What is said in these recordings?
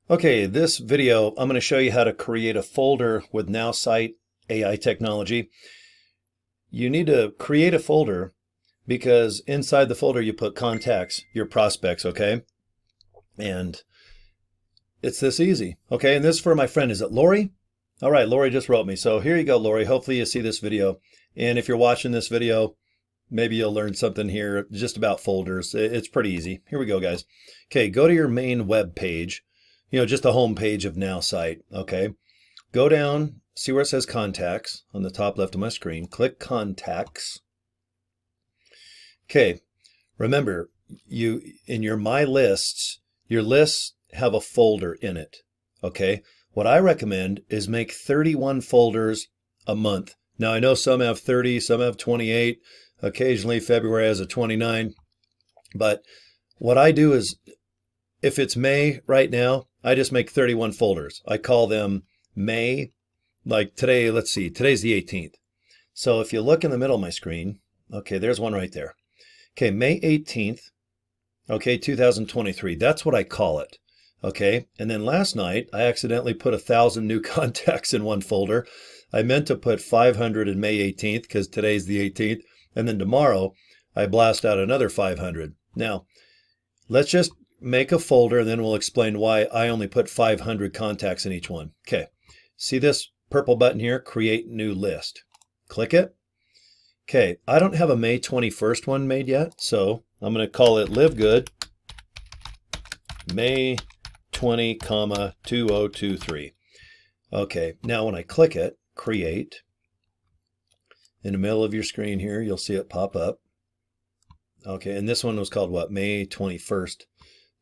Okay, this video, I'm going to show you how to create a folder with Nowsite AI Technology. You need to create a folder because inside the folder you put contacts, your prospects, okay? And it's this easy, okay? And this is for my friend. Is it Lori? All right, Lori just wrote me. So here you go, Lori. Hopefully you see this video. And if you're watching this video, maybe you'll learn something here just about folders. It's pretty easy. Here we go, guys. Okay, go to your main web page. Just the home page of Nowsite, okay? Go down, see where it says contacts on the top left of my screen. Click contacts. Okay, remember, in your My Lists, your lists have a folder in it, okay? What I recommend is make 31 folders a month. Now, I know some have 30, some have 28. Occasionally, February has a 29. But what I do is, if it's May right now, I just make 31 folders. I call them May, like today, let's see, today's the 18th. So if you look in the middle of my screen, okay, there's one right there. Okay, May 18th, okay, 2023, that's what I call it, okay? And then last night, I accidentally put 1,000 new contacts in one folder. I meant to put 500 in May 18th because today's the 18th. And then tomorrow, I blast out another 500. Now, let's just make a folder, and then we'll explain why I only put 500 contacts in each one. Okay, see this purple button here, create new list. Click it. Okay, I don't have a May 21st one made yet, so I'm going to call it LiveGood May 20, 2023. Okay, now when I click it, create, in the middle of your screen here, you'll see it pop up. Okay, and this one was called what? May 21st.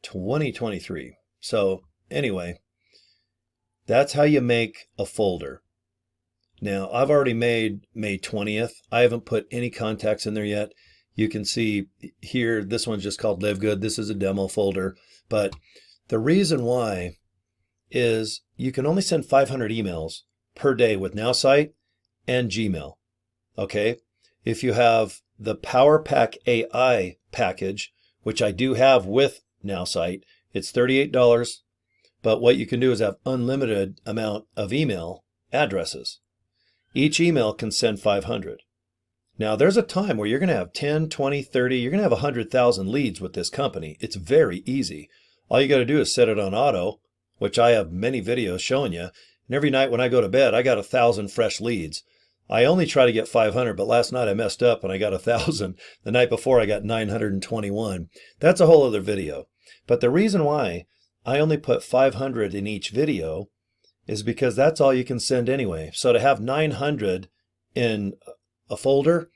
2023. So anyway, that's how you make a folder. Now, I've already made May 20th. I haven't put any contacts in there yet. You can see here, this one's just called LiveGood. This is a demo folder. But the reason why is you can only send 500 emails per day with Nowsite and Gmail. Okay? If you have the PowerPack AI package, which I do have with Nowsite, it's $38, but what you can do is have unlimited amount of email addresses. Each email can send 500. Now there's a time where you're going to have 10, 20, 30, you're going to have 100,000 leads with this company. It's very easy. All you got to do is set it on auto, which I have many videos showing you. And every night when I go to bed, I got 1,000 fresh leads. I only try to get 500, but last night I messed up and I got 1,000. The night before I got 921. That's a whole other video. But the reason why I only put 500 in each video is because that's all you can send anyway. So to have 900 in a folder,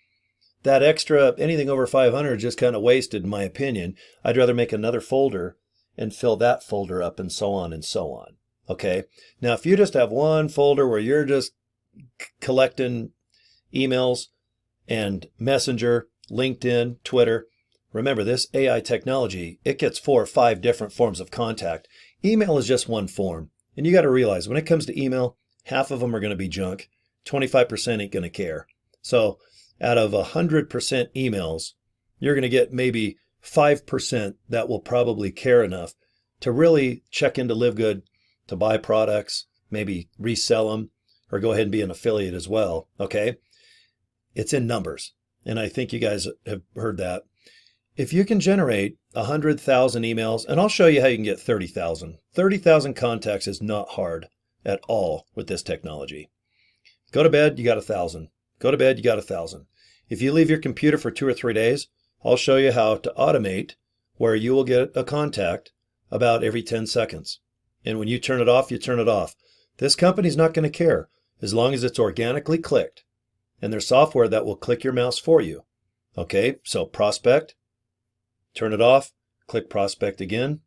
that extra, anything over 500 is just kind of wasted in my opinion. I'd rather make another folder and fill that folder up and so on and so on. Okay. Now, if you just have one folder where you're just collecting emails and Messenger, LinkedIn, Twitter. Remember, this AI technology, it gets 4 or 5 different forms of contact. Email is just one form. And you got to realize when it comes to email, half of them are going to be junk. 25% ain't going to care. So out of 100% emails, you're going to get maybe 5% that will probably care enough to really check into LiveGood, to buy products, maybe resell them, or go ahead and be an affiliate as well, okay? It's in numbers, and I think you guys have heard that. If you can generate 100,000 emails, and I'll show you how you can get 30,000. 30,000 contacts is not hard at all with this technology. Go to bed, you got 1,000. Go to bed, you got 1,000. If you leave your computer for 2 or 3 days, I'll show you how to automate where you will get a contact about every 10 seconds. And when you turn it off, you turn it off. This company's not going to care as long as it's organically clicked. And there's software that will click your mouse for you. Okay, so prospect, turn it off, click prospect again.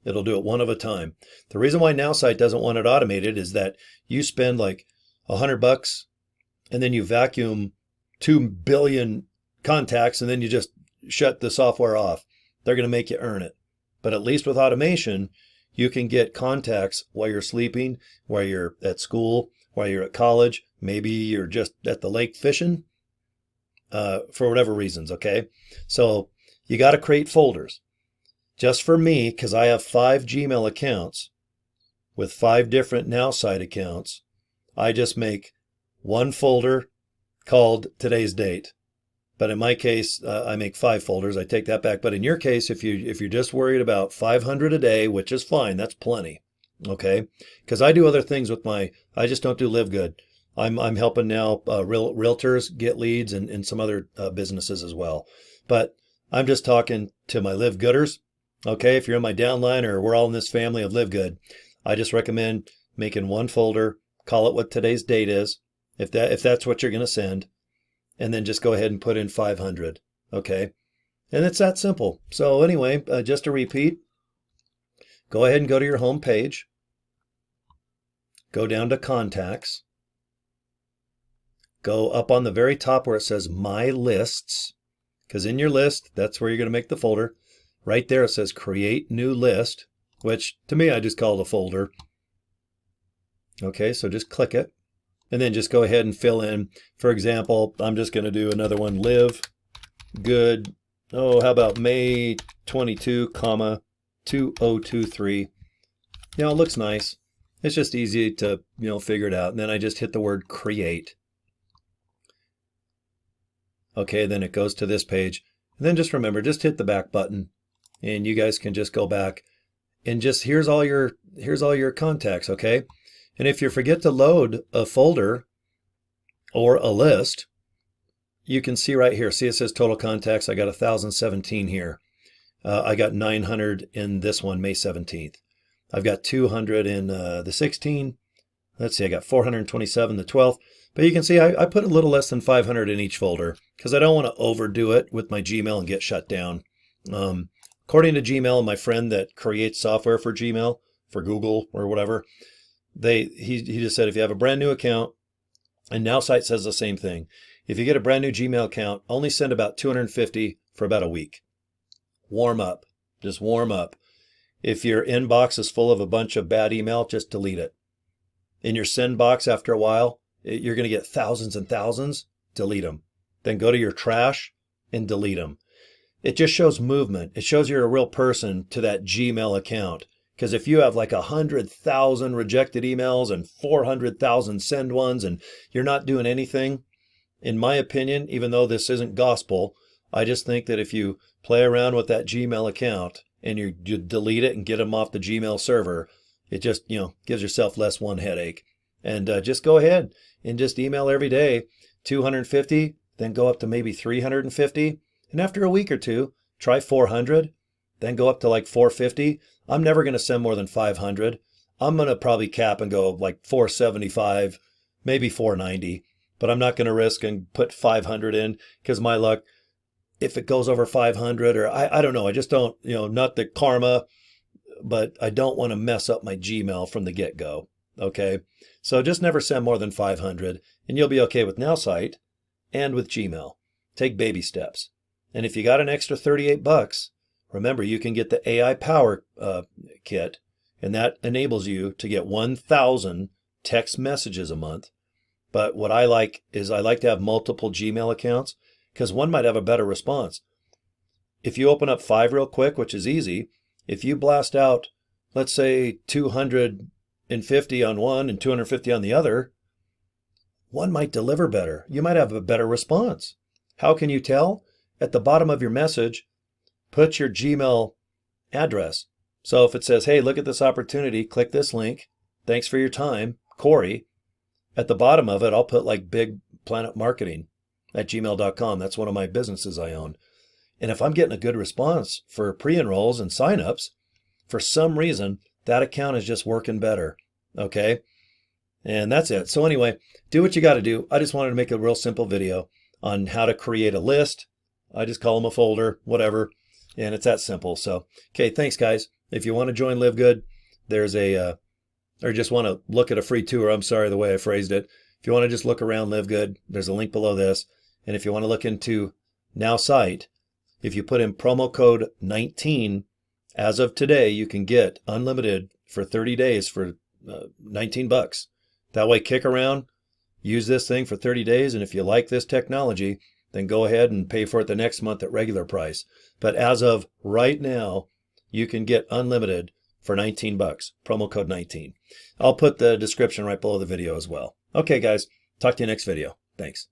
It'll do it one at a time. The reason why Nowsite doesn't want it automated is that you spend like $100 and then you vacuum 2 billion contacts and then you just shut the software off. They're going to make you earn it. But at least with automation, you can get contacts while you're sleeping, while you're at school, while you're at college. Maybe you're just at the lake fishing for whatever reasons, okay? So you got to create folders. just for me, because I have 5 Gmail accounts with 5 different Nowsite accounts, I just make one folder called today's date. But in my case, I make 5 folders. I take that back. But in your case, if you're just worried about 500 a day, which is fine, that's plenty. Okay, because I do other things with I just don't do LiveGood. I'm helping now realtors get leads and some other businesses as well. But I'm just talking to my LiveGooders. Okay, if you're in my downline or we're all in this family of LiveGood, I just recommend making one folder, call it what today's date is, if that's what you're going to send, and then just go ahead and put in 500. Okay, and it's that simple. So anyway, just to repeat, go ahead and go to your home page. Go down to contacts. Go up on the very top where it says My Lists, because in your list, that's where you're going to make the folder. Right there it says Create New List, which to me I just call it a folder. Okay, so just click it, and then just go ahead and fill in. For example, I'm just going to do another one, LiveGood. Oh, how about May 22, 2023. You know, it looks nice. It's just easy to, figure it out. And then I just hit the word create. Okay, then it goes to this page. And then just remember, just hit the back button and you guys can just go back and just here's all your contacts, okay? And if you forget to load a folder or a list, you can see right here. See, it says total contacts. I got 1,017 here. I got 900 in this one, May 17th. I've got 200 in the 16. Let's see, I got 427 the 12th. But you can see I put a little less than 500 in each folder because I don't want to overdo it with my Gmail and get shut down. According to Gmail, my friend that creates software for Gmail, for Google or whatever, he just said if you have a brand new account, and Nowsite says the same thing, if you get a brand new Gmail account, only send about 250 for about a week. Warm up. Just warm up. If your inbox is full of a bunch of bad email, just delete it. In your send box, after a while, you're going to get thousands and thousands. Delete them. Then go to your trash and delete them. It just shows movement. It shows you're a real person to that Gmail account. Because if you have like 100,000 rejected emails and 400,000 send ones and you're not doing anything, in my opinion, even though this isn't gospel, I just think that if you play around with that Gmail account and you delete it and get them off the Gmail server, it just, gives yourself less one headache. And just go ahead and just email every day, 250, then go up to maybe 350. And after a week or two, try 400, then go up to like 450. I'm never going to send more than 500. I'm going to probably cap and go like 475, maybe 490. But I'm not going to risk and put 500 in because my luck, if it goes over 500 or I don't know, I just don't, not the karma, but I don't want to mess up my Gmail from the get-go. Okay. So just never send more than 500 and you'll be okay with Nowsite and with Gmail. Take baby steps. And if you got an extra $38, remember you can get the AI Power Kit, and that enables you to get 1,000 text messages a month. But what I like is I like to have multiple Gmail accounts because one might have a better response. If you open up 5 real quick, which is easy, if you blast out, let's say 250 on one and 250 on the other, one might deliver better. You might have a better response. How can you tell? At the bottom of your message, put your Gmail address. So if it says, hey, look at this opportunity, click this link. Thanks for your time, Corey. At the bottom of it, I'll put like Big Planet Marketing at gmail.com. That's one of my businesses I own. And if I'm getting a good response for pre-enrolls and signups, for some reason, that account is just working better. Okay. And that's it. So anyway, do what you got to do. I just wanted to make a real simple video on how to create a list. I just call them a folder, whatever. And it's that simple. So, okay. Thanks guys. If you want to join LiveGood, there's or just want to look at a free tour. I'm sorry the way I phrased it. If you want to just look around LiveGood, there's a link below this. And if you want to look into Nowsite, if you put in promo code 19, as of today, you can get unlimited for 30 days for $19. That way, kick around, use this thing for 30 days. And if you like this technology, then go ahead and pay for it the next month at regular price. But as of right now, you can get unlimited for 19 bucks, promo code 19. I'll put the description right below the video as well. Okay, guys, talk to you next video. Thanks.